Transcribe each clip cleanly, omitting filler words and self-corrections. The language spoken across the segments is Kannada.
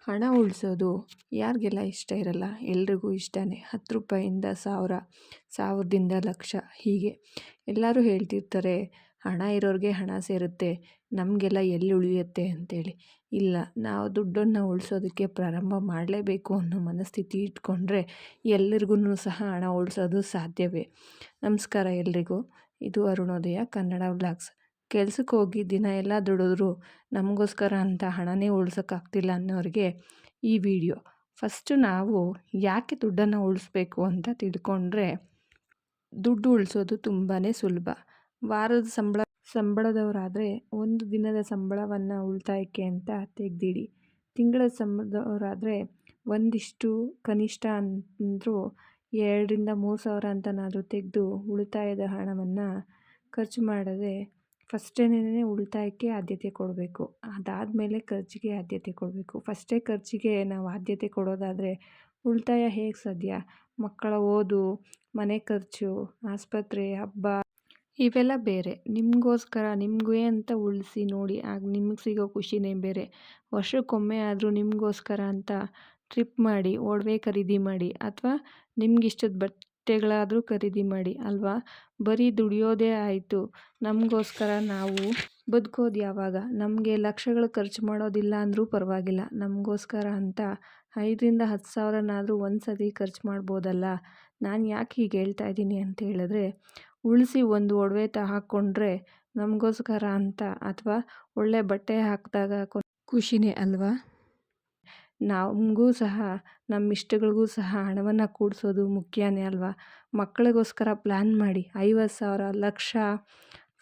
ಹಣ ಉಳಿಸೋದು ಯಾರಿಗೆಲ್ಲ ಇಷ್ಟ ಇರಲ್ಲ, ಎಲ್ರಿಗೂ ಇಷ್ಟನೇ. 10 ರೂಪಾಯಿಂದ 1000, 1000ದಿಂದ ಲಕ್ಷ, ಹೀಗೆ ಎಲ್ಲರೂ ಹೇಳ್ತಿರ್ತಾರೆ ಹಣ ಇರೋರಿಗೆ ಹಣ ಸೇರುತ್ತೆ, ನಮಗೆಲ್ಲ ಎಲ್ಲಿ ಉಳಿಯುತ್ತೆ ಅಂತೇಳಿ. ಇಲ್ಲ, ನಾವು ದುಡ್ಡನ್ನು ಉಳಿಸೋದಕ್ಕೆ ಪ್ರಾರಂಭ ಮಾಡಲೇಬೇಕು ಅನ್ನೋ ಮನಸ್ಥಿತಿ ಇಟ್ಕೊಂಡ್ರೆ ಎಲ್ಲರಿಗೂ ಸಹ ಹಣ ಉಳಿಸೋದು ಸಾಧ್ಯವೇ. ನಮಸ್ಕಾರ ಎಲ್ರಿಗೂ, ಇದು ಅರುಣೋದಯ ಕನ್ನಡ ವ್ಲಾಗ್ಸ್. ಕೆಲ್ಸಕ್ಕೆ ಹೋಗಿ ದಿನ ಎಲ್ಲ ದುಡಿದ್ರು ನಮಗೋಸ್ಕರ ಅಂತ ಹಣನೇ ಉಳ್ಸೋಕ್ಕಾಗ್ತಿಲ್ಲ ಅನ್ನೋರಿಗೆ ಈ ವಿಡಿಯೋ. ಫಸ್ಟು ನಾವು ಯಾಕೆ ದುಡ್ಡನ್ನು ಉಳಿಸ್ಬೇಕು ಅಂತ ತಿಳ್ಕೊಂಡ್ರೆ, ದುಡ್ಡು ಉಳಿಸೋದು ತುಂಬಾ ಸುಲಭ. ವಾರದ ಸಂಬಳದವರಾದರೆ ಒಂದು ದಿನದ ಸಂಬಳವನ್ನು ಉಳಿತಾಯಕ್ಕೆ ಅಂತ ತೆಗೆದಿಡಿ. ತಿಂಗಳ ಸಂಬಳದವರಾದರೆ ಒಂದಿಷ್ಟು ಕನಿಷ್ಠ ಅಂದರೂ 2,000 3 ಸಾವಿರ ಅಂತನಾದರೂ ತೆಗೆದು ಉಳಿತಾಯದ ಹಣವನ್ನು ಖರ್ಚು ಮಾಡದೆ ಫಸ್ಟೇನೇ ಉಳಿತಾಯಕ್ಕೆ ಆದ್ಯತೆ ಕೊಡಬೇಕು. ಅದಾದಮೇಲೆ ಖರ್ಚಿಗೆ ಆದ್ಯತೆ ಕೊಡಬೇಕು. ಫಸ್ಟೇ ಖರ್ಚಿಗೆ ನಾವು ಆದ್ಯತೆ ಕೊಡೋದಾದರೆ ಉಳಿತಾಯ ಹೇಗೆ ಸಾಧ್ಯ? ಮಕ್ಕಳ ಓದು, ಮನೆ ಖರ್ಚು, ಆಸ್ಪತ್ರೆ, ಹಬ್ಬ ಇವೆಲ್ಲ ಬೇರೆ. ನಿಮಗೋಸ್ಕರ ನಿಮಗೇ ಅಂತ ಉಳಿಸಿ ನೋಡಿ, ಆಗ ನಿಮಗೆ ಸಿಗೋ ಖುಷಿನೇ ಬೇರೆ. ವರ್ಷಕ್ಕೊಮ್ಮೆ ಆದರೂ ನಿಮಗೋಸ್ಕರ ಅಂತ ಟ್ರಿಪ್ ಮಾಡಿ, ಒಡವೆ ಖರೀದಿ ಮಾಡಿ, ಅಥವಾ ನಿಮಗಿಷ್ಟದ ಬಟ್ಟೆಗಳಾದರೂ ಖರೀದಿ ಮಾಡಿ ಅಲ್ವಾ. ಬರೀ ದುಡಿಯೋದೇ ಆಯಿತು, ನಮಗೋಸ್ಕರ ನಾವು ಬದುಕೋದು ಯಾವಾಗ? ನಮಗೆ ಲಕ್ಷಗಳು ಖರ್ಚು ಮಾಡೋದಿಲ್ಲ ಅಂದರೂ ಪರವಾಗಿಲ್ಲ, ನಮಗೋಸ್ಕರ ಅಂತ 5ರಿಂದ 10 ಸಾವಿರನಾದರೂ ಒಂದು ಸತಿ ಖರ್ಚು ಮಾಡ್ಬೋದಲ್ಲ. ನಾನು ಯಾಕೆ ಹೀಗೆ ಹೇಳ್ತಾ ಇದ್ದೀನಿ ಅಂತ ಹೇಳಿದ್ರೆ, ಉಳಿಸಿ ಒಂದು ಒಡವೆ ಹಾಕ್ಕೊಂಡ್ರೆ ನಮಗೋಸ್ಕರ ಅಂತ, ಅಥವಾ ಒಳ್ಳೆ ಬಟ್ಟೆ ಹಾಕಿದಾಗ ಖುಷಿನೇ ಅಲ್ವಾ. ನಮಗೂ ಸಹ ನಮ್ಮ ಇಷ್ಟಗಳಿಗೂ ಸಹ ಹಣವನ್ನು ಕೂಡಿಸೋದು ಮುಖ್ಯನೇ ಅಲ್ವಾ. ಮಕ್ಕಳಿಗೋಸ್ಕರ ಪ್ಲ್ಯಾನ್ ಮಾಡಿ 50,000 ಲಕ್ಷ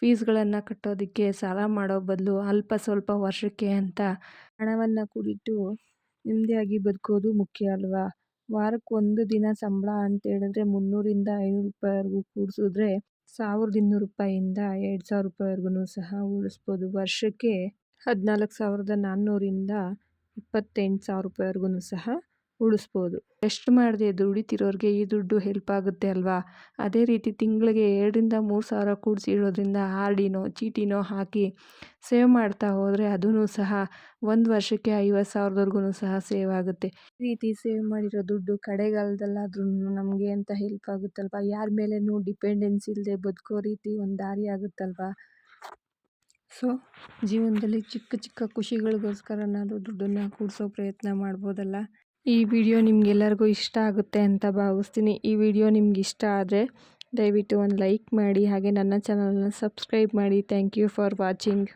ಫೀಸ್ಗಳನ್ನು ಕಟ್ಟೋದಕ್ಕೆ ಸಾಲ ಮಾಡೋ ಬದಲು ಅಲ್ಪ ಸ್ವಲ್ಪ ವರ್ಷಕ್ಕೆ ಅಂತ ಹಣವನ್ನು ಕೂಡಿಟ್ಟು ನೆಮ್ಮದಿಯಾಗಿ ಬದುಕೋದು ಮುಖ್ಯ ಅಲ್ವಾ. ವಾರಕ್ಕೆ ಒಂದು ದಿನ ಸಂಬಳ ಅಂತೇಳಿದ್ರೆ 300ರಿಂದ 500 ರೂಪಾಯಿವರೆಗೂ ಕೂಡಿಸಿದ್ರೆ 1,200 ರೂಪಾಯಿಂದ 2,000 ರೂಪಾಯಿವರೆಗೂ ಸಹ ಉಳಿಸ್ಬೋದು. ವರ್ಷಕ್ಕೆ 14,400ರಿಂದ 28,000 ರೂಪಾಯಿವರೆಗೂ ಸಹ ಉಳಿಸ್ಬೋದು. ಎಷ್ಟು ಮಾಡದೆ ದುಡಿತಿರೋರಿಗೆ ಈ ದುಡ್ಡು ಹೆಲ್ಪ್ ಆಗುತ್ತೆ ಅಲ್ವಾ. ಅದೇ ರೀತಿ ತಿಂಗಳಿಗೆ 2ರಿಂದ 3 ಸಾವಿರ ಕೂಡಿಸಿ ಇಡೋದ್ರಿಂದ RDನೋ ಚೀಟಿನೋ ಹಾಕಿ ಸೇವ್ ಮಾಡ್ತಾ ಹೋದರೆ ಅದೂ ಸಹ ಒಂದು ವರ್ಷಕ್ಕೆ 50,000ವರೆಗೂ ಸಹ ಸೇವ್ ಆಗುತ್ತೆ. ಈ ರೀತಿ ಸೇವ್ ಮಾಡಿರೋ ದುಡ್ಡು ಕಡೆಗಾಲದಲ್ಲಾದ್ರೂ ನಮಗೆ ಅಂತ ಹೆಲ್ಪ್ ಆಗುತ್ತಲ್ವ. ಯಾರ ಮೇಲೇನೂ ಡಿಪೆಂಡೆನ್ಸ್ ಇಲ್ಲದೆ ಬದುಕೋ ರೀತಿ ಒಂದು ದಾರಿ ಆಗುತ್ತಲ್ವ. ಸೊ ಜೀವನದಲ್ಲಿ ಚಿಕ್ಕ ಚಿಕ್ಕ ಖುಷಿಗಳಿಗೋಸ್ಕರನಾದರೂ ದುಡ್ಡನ್ನು ಕೂಡಿಸೋ ಪ್ರಯತ್ನ ಮಾಡ್ಬೋದಲ್ಲ. ಈ ವಿಡಿಯೋ ನಿಮಗೆಲ್ಲರಿಗೂ ಇಷ್ಟ ಆಗುತ್ತೆ ಅಂತ ಭಾವಿಸ್ತೀನಿ. ಈ ವಿಡಿಯೋ ನಿಮ್ಗೆ ಇಷ್ಟ ಆದರೆ ದಯವಿಟ್ಟು ಒಂದು ಲೈಕ್ ಮಾಡಿ, ಹಾಗೆ ನನ್ನ ಚಾನಲನ್ನು ಸಬ್ಸ್ಕ್ರೈಬ್ ಮಾಡಿ. Thank you for watching.